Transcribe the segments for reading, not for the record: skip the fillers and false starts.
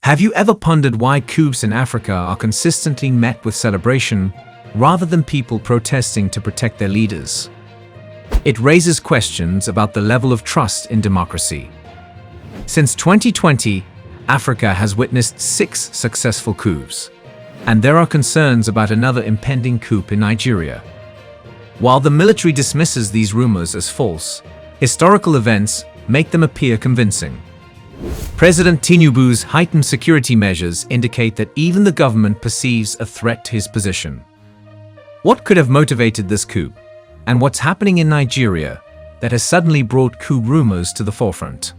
Have you ever pondered why coups in Africa are consistently met with celebration rather than people protesting to protect their leaders? It raises questions about the level of trust in democracy. Since 2020, Africa has witnessed 6 successful coups, and there are concerns about another impending coup in Nigeria. While the military dismisses these rumors as false, historical events make them appear convincing. President Tinubu's heightened security measures indicate that even the government perceives a threat to his position. What could have motivated this coup, and what's happening in Nigeria that has suddenly brought coup rumors to the forefront?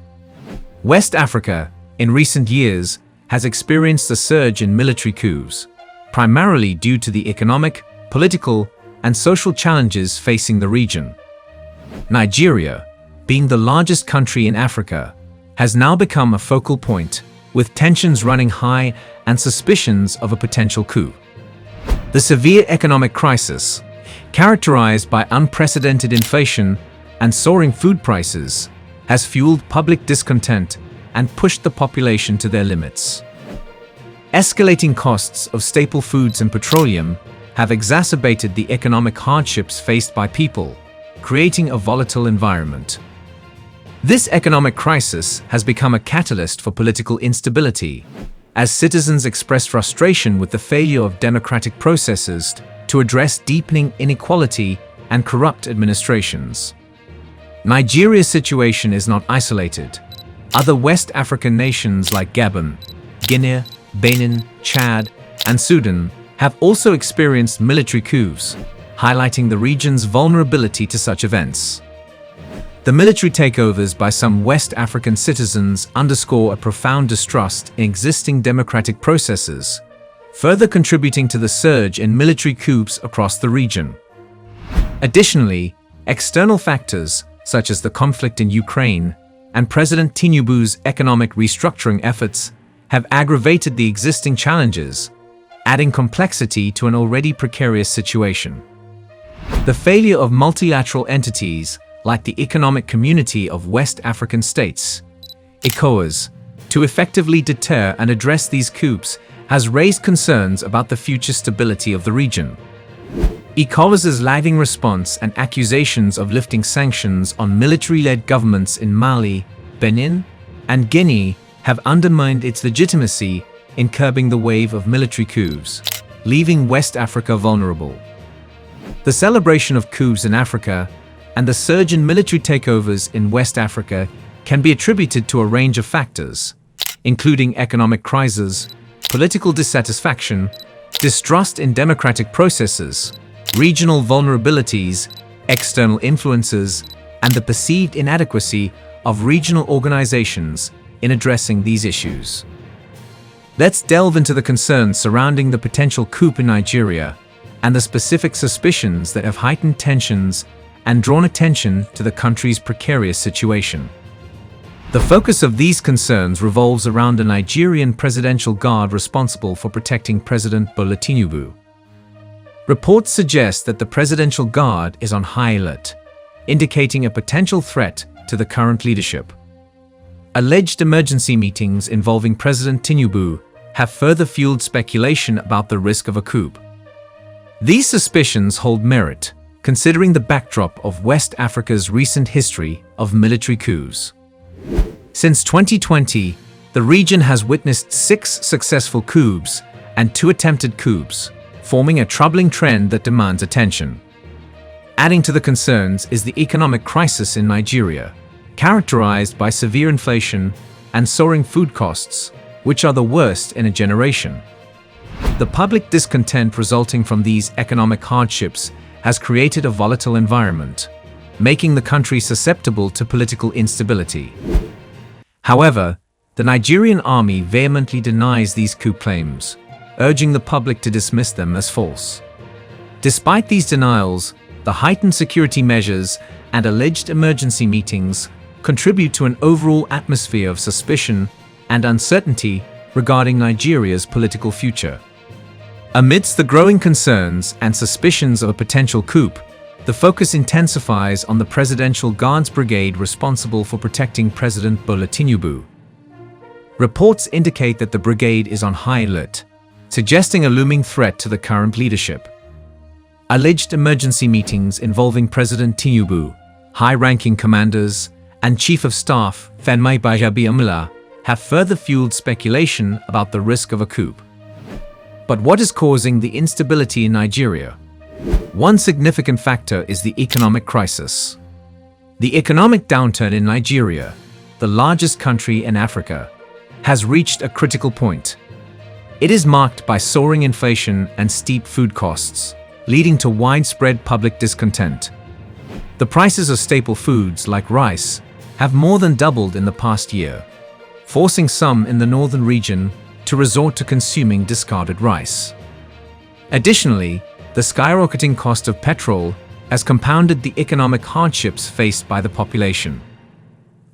West Africa, in recent years, has experienced a surge in military coups, primarily due to the economic, political, and social challenges facing the region. Nigeria, being the largest country in Africa, has now become a focal point, with tensions running high and suspicions of a potential coup. The severe economic crisis, characterized by unprecedented inflation and soaring food prices, has fueled public discontent and pushed the population to their limits. Escalating costs of staple foods and petroleum have exacerbated the economic hardships faced by people, creating a volatile environment. This economic crisis has become a catalyst for political instability, as citizens express frustration with the failure of democratic processes to address deepening inequality and corrupt administrations. Nigeria's situation is not isolated. Other West African nations like Gabon, Guinea, Benin, Chad, and Sudan have also experienced military coups, highlighting the region's vulnerability to such events. The military takeovers by some West African citizens underscore a profound distrust in existing democratic processes, further contributing to the surge in military coups across the region. Additionally, external factors such as the conflict in Ukraine and President Tinubu's economic restructuring efforts have aggravated the existing challenges, adding complexity to an already precarious situation. The failure of multilateral entities like the Economic Community of West African States, ECOWAS, to effectively deter and address these coups has raised concerns about the future stability of the region. ECOWAS's lagging response and accusations of lifting sanctions on military-led governments in Mali, Benin, and Guinea have undermined its legitimacy in curbing the wave of military coups, leaving West Africa vulnerable. The celebration of coups in Africa and the surge in military takeovers in West Africa can be attributed to a range of factors, including economic crises, political dissatisfaction, distrust in democratic processes, regional vulnerabilities, external influences, and the perceived inadequacy of regional organizations in addressing these issues. Let's delve into the concerns surrounding the potential coup in Nigeria and the specific suspicions that have heightened tensions and drawn attention to the country's precarious situation. The focus of these concerns revolves around a Nigerian presidential guard responsible for protecting President Bola Tinubu. Reports suggest that the presidential guard is on high alert, indicating a potential threat to the current leadership. Alleged emergency meetings involving President Tinubu have further fueled speculation about the risk of a coup. These suspicions hold merit, considering the backdrop of West Africa's recent history of military coups. Since 2020, the region has witnessed 6 successful coups and 2 attempted coups, forming a troubling trend that demands attention. Adding to the concerns is the economic crisis in Nigeria, characterized by severe inflation and soaring food costs, which are the worst in a generation. The public discontent resulting from these economic hardships has created a volatile environment, making the country susceptible to political instability. However, the Nigerian army vehemently denies these coup claims, urging the public to dismiss them as false. Despite these denials, the heightened security measures and alleged emergency meetings contribute to an overall atmosphere of suspicion and uncertainty regarding Nigeria's political future. Amidst the growing concerns and suspicions of a potential coup, the focus intensifies on the Presidential Guards Brigade responsible for protecting President Bola Tinubu. Reports indicate that the brigade is on high alert, suggesting a looming threat to the current leadership. Alleged emergency meetings involving President Tinubu, high-ranking commanders, and Chief of Staff Fenmai Bajabiamila have further fueled speculation about the risk of a coup. But what is causing the instability in Nigeria? One significant factor is the economic crisis. The economic downturn in Nigeria, the largest country in Africa, has reached a critical point. It is marked by soaring inflation and steep food costs, leading to widespread public discontent. The prices of staple foods like rice have more than doubled in the past year, forcing some in the northern region to resort to consuming discarded rice. Additionally, the skyrocketing cost of petrol has compounded the economic hardships faced by the population.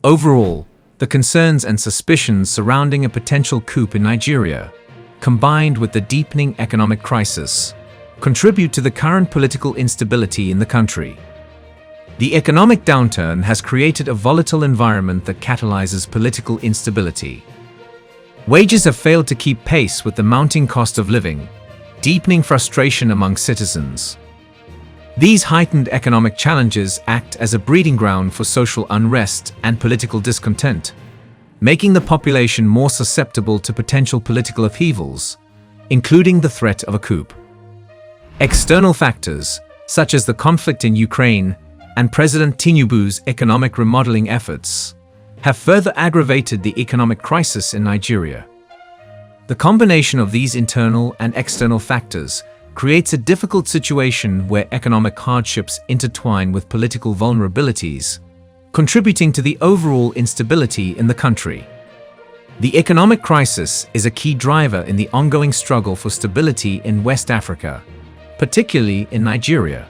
Overall, the concerns and suspicions surrounding a potential coup in Nigeria, combined with the deepening economic crisis, contribute to the current political instability in the country. The economic downturn has created a volatile environment that catalyzes political instability. Wages have failed to keep pace with the mounting cost of living, deepening frustration among citizens. These heightened economic challenges act as a breeding ground for social unrest and political discontent, making the population more susceptible to potential political upheavals, including the threat of a coup. External factors, such as the conflict in Ukraine and President Tinubu's economic remodeling efforts, have further aggravated the economic crisis in Nigeria. The combination of these internal and external factors creates a difficult situation where economic hardships intertwine with political vulnerabilities, contributing to the overall instability in the country. The economic crisis is a key driver in the ongoing struggle for stability in West Africa, particularly in Nigeria.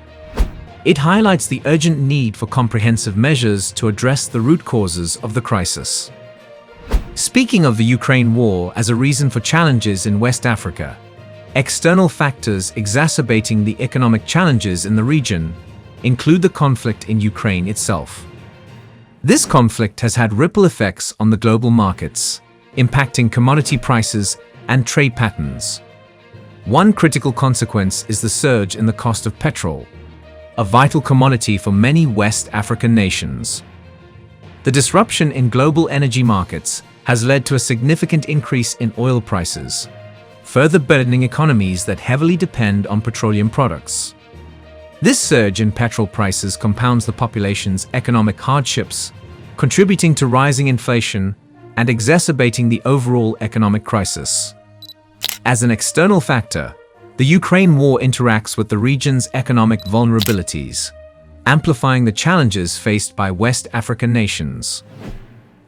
It highlights the urgent need for comprehensive measures to address the root causes of the crisis. Speaking of the Ukraine war as a reason for challenges in West Africa, external factors exacerbating the economic challenges in the region include the conflict in Ukraine itself. This conflict has had ripple effects on the global markets, impacting commodity prices and trade patterns. One critical consequence is the surge in the cost of petrol, a vital commodity for many West African nations. The disruption in global energy markets has led to a significant increase in oil prices, further burdening economies that heavily depend on petroleum products. This surge in petrol prices compounds the population's economic hardships, contributing to rising inflation and exacerbating the overall economic crisis. As an external factor, the Ukraine war interacts with the region's economic vulnerabilities, amplifying the challenges faced by West African nations.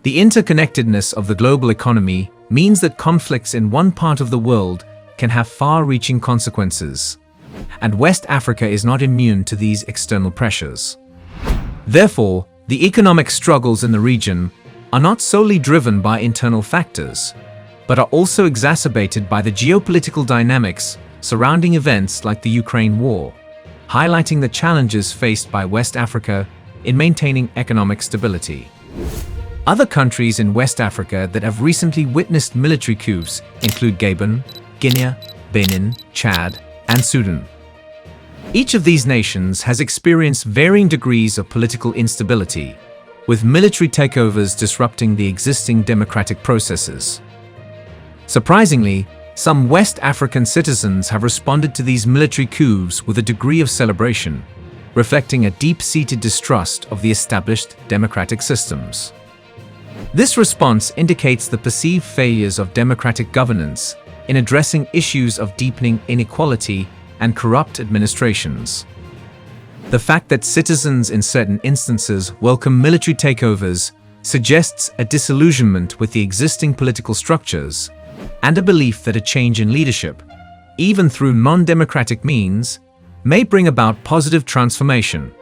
The interconnectedness of the global economy means that conflicts in one part of the world can have far-reaching consequences, and West Africa is not immune to these external pressures. Therefore, the economic struggles in the region are not solely driven by internal factors, but are also exacerbated by the geopolitical dynamics surrounding events like the Ukraine war, highlighting the challenges faced by West Africa in maintaining economic stability. Other countries in West Africa that have recently witnessed military coups include Gabon, Guinea, Benin, Chad, and Sudan. Each of these nations has experienced varying degrees of political instability, with military takeovers disrupting the existing democratic processes. Surprisingly, some West African citizens have responded to these military coups with a degree of celebration, reflecting a deep-seated distrust of the established democratic systems. This response indicates the perceived failures of democratic governance in addressing issues of deepening inequality and corrupt administrations. The fact that citizens in certain instances welcome military takeovers suggests a disillusionment with the existing political structures and a belief that a change in leadership, even through non-democratic means, may bring about positive transformation.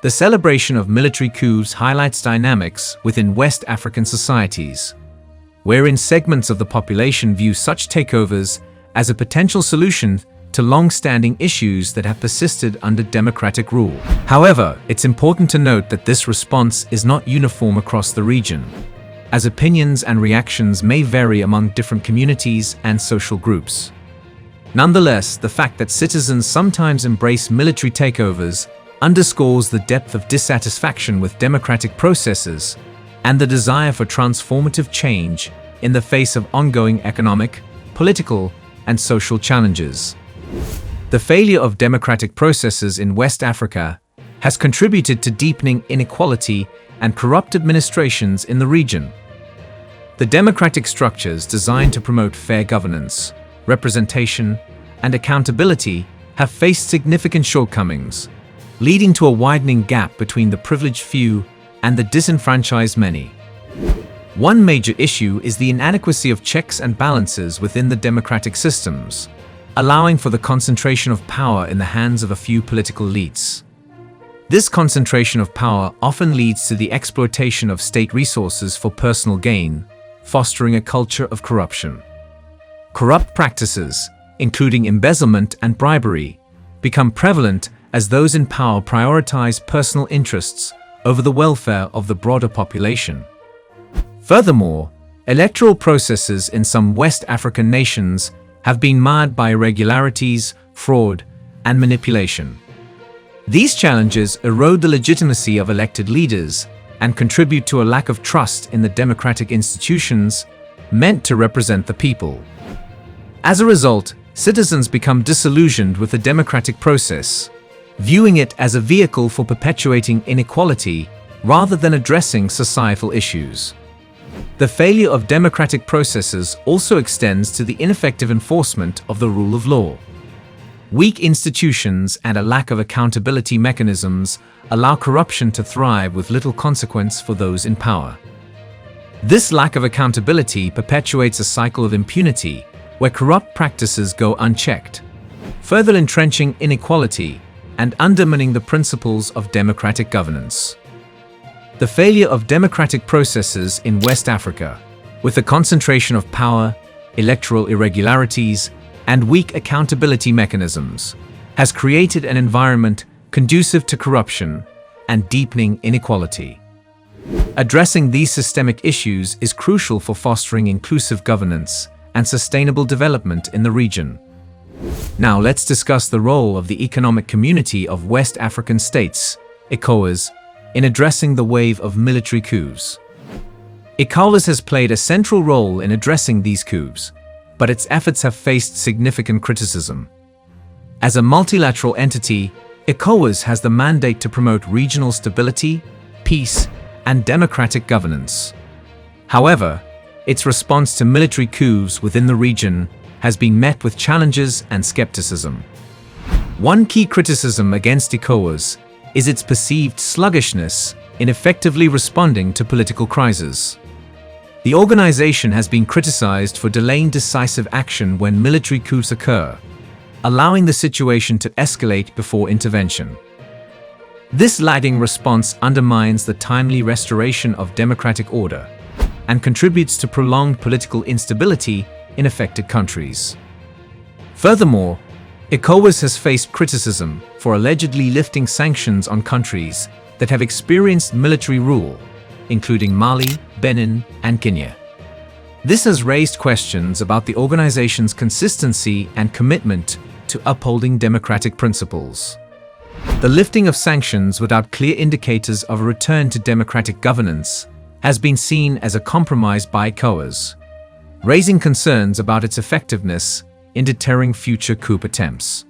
The celebration of military coups highlights dynamics within West African societies, wherein segments of the population view such takeovers as a potential solution to long-standing issues that have persisted under democratic rule. However, it's important to note that this response is not uniform across the region, as opinions and reactions may vary among different communities and social groups. Nonetheless, the fact that citizens sometimes embrace military takeovers underscores the depth of dissatisfaction with democratic processes and the desire for transformative change in the face of ongoing economic, political, and social challenges. The failure of democratic processes in West Africa has contributed to deepening inequality and corrupt administrations in the region. The democratic structures designed to promote fair governance, representation, and accountability have faced significant shortcomings, leading to a widening gap between the privileged few and the disenfranchised many. One major issue is the inadequacy of checks and balances within the democratic systems, allowing for the concentration of power in the hands of a few political elites. This concentration of power often leads to the exploitation of state resources for personal gain, fostering a culture of corruption. Corrupt practices, including embezzlement and bribery, become prevalent as those in power prioritize personal interests over the welfare of the broader population. Furthermore, electoral processes in some West African nations have been marred by irregularities, fraud, and manipulation. These challenges erode the legitimacy of elected leaders and contribute to a lack of trust in the democratic institutions meant to represent the people. As a result, citizens become disillusioned with the democratic process, viewing it as a vehicle for perpetuating inequality rather than addressing societal issues. The failure of democratic processes also extends to the ineffective enforcement of the rule of law. Weak institutions and a lack of accountability mechanisms allow corruption to thrive with little consequence for those in power. This lack of accountability perpetuates a cycle of impunity where corrupt practices go unchecked, further entrenching inequality and undermining the principles of democratic governance. The failure of democratic processes in West Africa, with the concentration of power, electoral irregularities, and weak accountability mechanisms, has created an environment conducive to corruption and deepening inequality. Addressing these systemic issues is crucial for fostering inclusive governance and sustainable development in the region. Now let's discuss the role of the Economic Community of West African States, ECOWAS, in addressing the wave of military coups. ECOWAS has played a central role in addressing these coups, but its efforts have faced significant criticism. As a multilateral entity, ECOWAS has the mandate to promote regional stability, peace, and democratic governance. However, its response to military coups within the region has been met with challenges and skepticism. One key criticism against ECOWAS is its perceived sluggishness in effectively responding to political crises. The organization has been criticized for delaying decisive action when military coups occur, allowing the situation to escalate before intervention. This lagging response undermines the timely restoration of democratic order and contributes to prolonged political instability in affected countries. Furthermore, ECOWAS has faced criticism for allegedly lifting sanctions on countries that have experienced military rule, including Mali, Benin, and Kenya. This has raised questions about the organization's consistency and commitment to upholding democratic principles. The lifting of sanctions without clear indicators of a return to democratic governance has been seen as a compromise by ECOWAS, raising concerns about its effectiveness in deterring future coup attempts.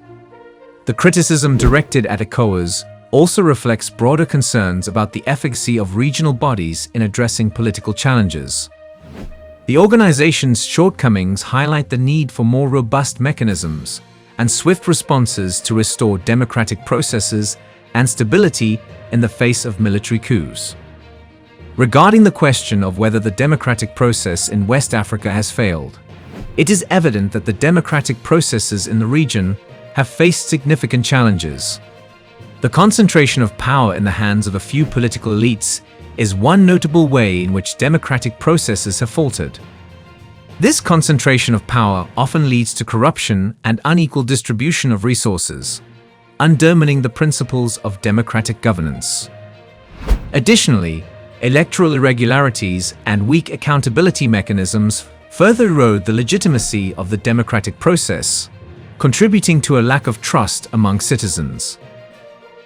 The criticism directed at ECOWAS also reflects broader concerns about the efficacy of regional bodies in addressing political challenges. The organization's shortcomings highlight the need for more robust mechanisms and swift responses to restore democratic processes and stability in the face of military coups. Regarding the question of whether the democratic process in West Africa has failed, it is evident that the democratic processes in the region have faced significant challenges. The concentration of power in the hands of a few political elites is one notable way in which democratic processes have faltered. This concentration of power often leads to corruption and unequal distribution of resources, undermining the principles of democratic governance. Additionally, Electoral irregularities and weak accountability mechanisms further erode the legitimacy of the democratic process, contributing to a lack of trust among citizens.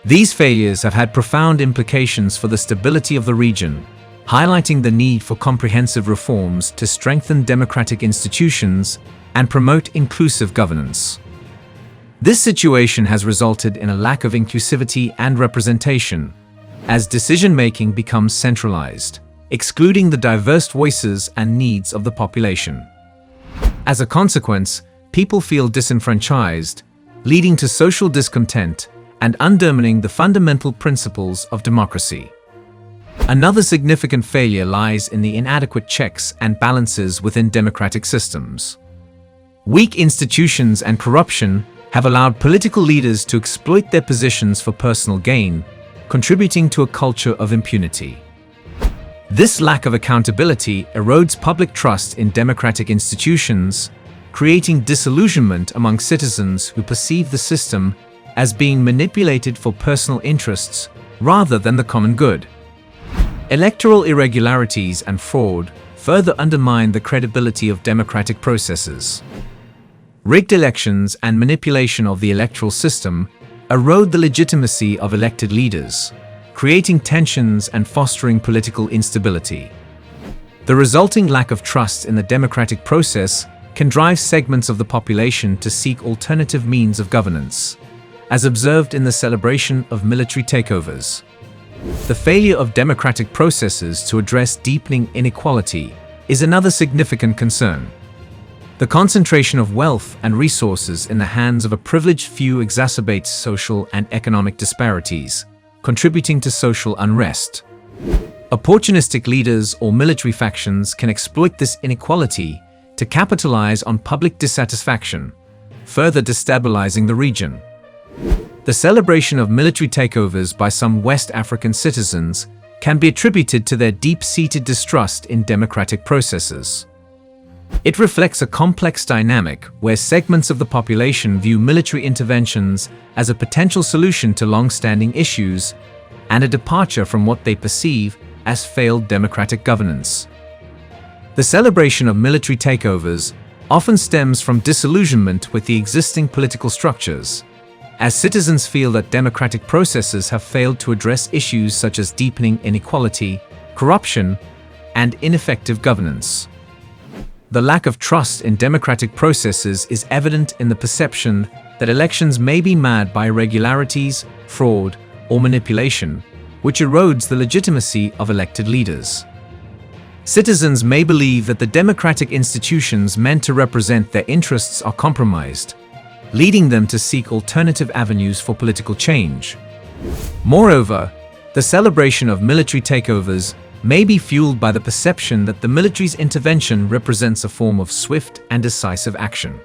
These failures have had profound implications for the stability of the region, highlighting the need for comprehensive reforms to strengthen democratic institutions and promote inclusive governance. This situation has resulted in a lack of inclusivity and representation, as decision-making becomes centralized, excluding the diverse voices and needs of the population. As a consequence, people feel disenfranchised, leading to social discontent and undermining the fundamental principles of democracy. Another significant failure lies in the inadequate checks and balances within democratic systems. Weak institutions and corruption have allowed political leaders to exploit their positions for personal gain, contributing to a culture of impunity. This lack of accountability erodes public trust in democratic institutions, creating disillusionment among citizens who perceive the system as being manipulated for personal interests rather than the common good. Electoral irregularities and fraud further undermine the credibility of democratic processes. Rigged elections and manipulation of the electoral system erode the legitimacy of elected leaders, creating tensions and fostering political instability. The resulting lack of trust in the democratic process can drive segments of the population to seek alternative means of governance, as observed in the celebration of military takeovers. The failure of democratic processes to address deepening inequality is another significant concern. The concentration of wealth and resources in the hands of a privileged few exacerbates social and economic disparities, contributing to social unrest. Opportunistic leaders or military factions can exploit this inequality to capitalize on public dissatisfaction, further destabilizing the region. The celebration of military takeovers by some West African citizens can be attributed to their deep-seated distrust in democratic processes. It reflects a complex dynamic where segments of the population view military interventions as a potential solution to long-standing issues and a departure from what they perceive as failed democratic governance. The celebration of military takeovers often stems from disillusionment with the existing political structures, as citizens feel that democratic processes have failed to address issues such as deepening inequality, corruption, and ineffective governance. The lack of trust in democratic processes is evident in the perception that elections may be marred by irregularities, fraud, or manipulation, which erodes the legitimacy of elected leaders. Citizens may believe that the democratic institutions meant to represent their interests are compromised, leading them to seek alternative avenues for political change. Moreover, the celebration of military takeovers may be fueled by the perception that the military's intervention represents a form of swift and decisive action.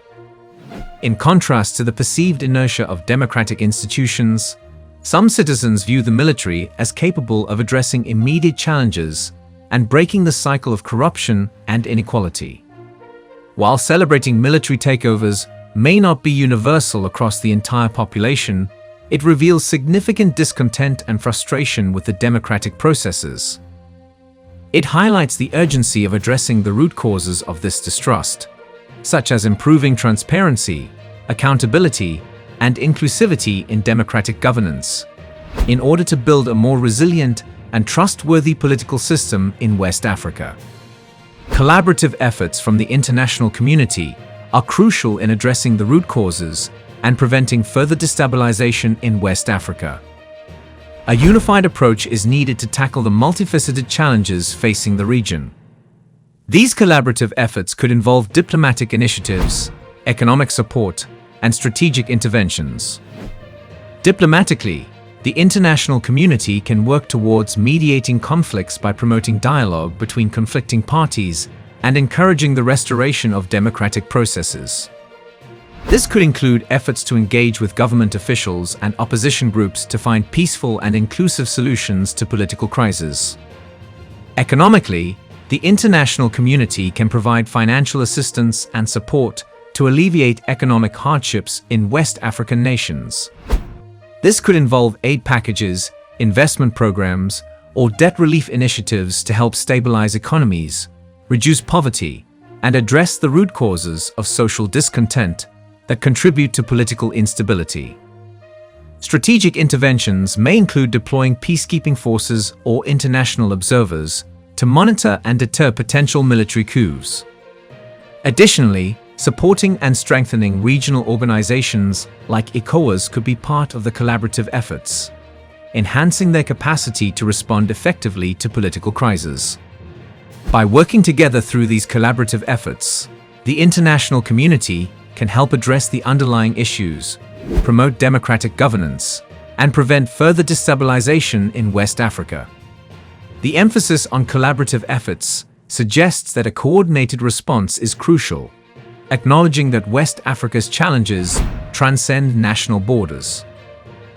In contrast to the perceived inertia of democratic institutions, some citizens view the military as capable of addressing immediate challenges and breaking the cycle of corruption and inequality. While celebrating military takeovers may not be universal across the entire population, it reveals significant discontent and frustration with the democratic processes. It highlights the urgency of addressing the root causes of this distrust, such as improving transparency, accountability, and inclusivity in democratic governance, in order to build a more resilient and trustworthy political system in West Africa. Collaborative efforts from the international community are crucial in addressing the root causes and preventing further destabilization in West Africa. A unified approach is needed to tackle the multifaceted challenges facing the region. These collaborative efforts could involve diplomatic initiatives, economic support, and strategic interventions. Diplomatically, the international community can work towards mediating conflicts by promoting dialogue between conflicting parties and encouraging the restoration of democratic processes. This could include efforts to engage with government officials and opposition groups to find peaceful and inclusive solutions to political crises. Economically, the international community can provide financial assistance and support to alleviate economic hardships in West African nations. This could involve aid packages, investment programs, or debt relief initiatives to help stabilize economies, reduce poverty, and address the root causes of social discontent that contribute to political instability. Strategic interventions may include deploying peacekeeping forces or international observers to monitor and deter potential military coups. Additionally, supporting and strengthening regional organizations like ECOWAS could be part of the collaborative efforts, enhancing their capacity to respond effectively to political crises. By working together through these collaborative efforts, the international community can help address the underlying issues, promote democratic governance, and prevent further destabilization in West Africa. The emphasis on collaborative efforts suggests that a coordinated response is crucial, acknowledging that West Africa's challenges transcend national borders.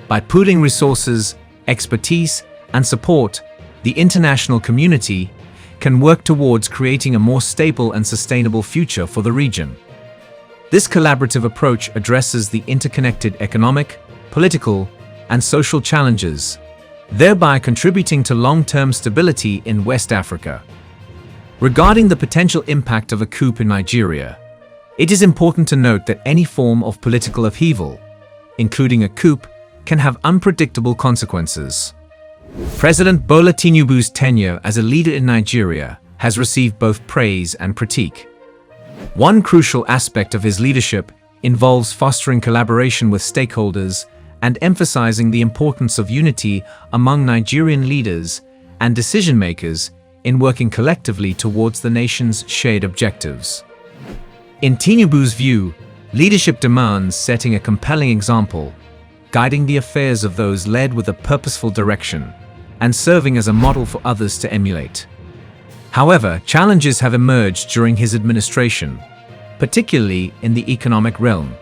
By pooling resources, expertise, and support, the international community can work towards creating a more stable and sustainable future for the region. This collaborative approach addresses the interconnected economic, political, and social challenges, thereby contributing to long-term stability in West Africa. Regarding the potential impact of a coup in Nigeria, it is important to note that any form of political upheaval, including a coup, can have unpredictable consequences. President Bola Tinubu's tenure as a leader in Nigeria has received both praise and critique. One crucial aspect of his leadership involves fostering collaboration with stakeholders and emphasizing the importance of unity among Nigerian leaders and decision-makers in working collectively towards the nation's shared objectives. In Tinubu's view, leadership demands setting a compelling example, guiding the affairs of those led with a purposeful direction, and serving as a model for others to emulate. However, challenges have emerged during his administration, particularly in the economic realm.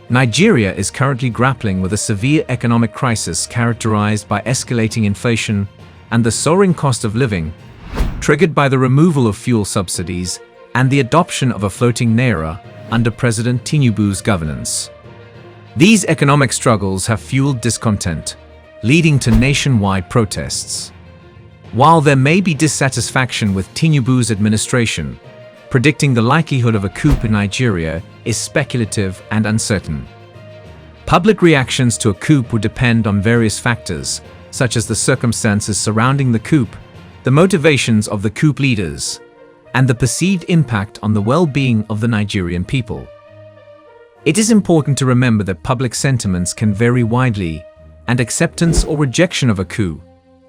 Nigeria is currently grappling with a severe economic crisis characterized by escalating inflation and the soaring cost of living, triggered by the removal of fuel subsidies and the adoption of a floating naira under President Tinubu's governance. These economic struggles have fueled discontent, leading to nationwide protests. While there may be dissatisfaction with Tinubu's administration, predicting the likelihood of a coup in Nigeria is speculative and uncertain. Public reactions to a coup would depend on various factors, such as the circumstances surrounding the coup, the motivations of the coup leaders, and the perceived impact on the well-being of the Nigerian people. It is important to remember that public sentiments can vary widely, and acceptance or rejection of a coup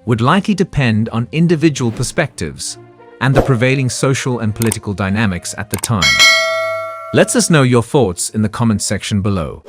would likely depend on individual perspectives and the prevailing social and political dynamics at the time. Let us know your thoughts in the comments section below.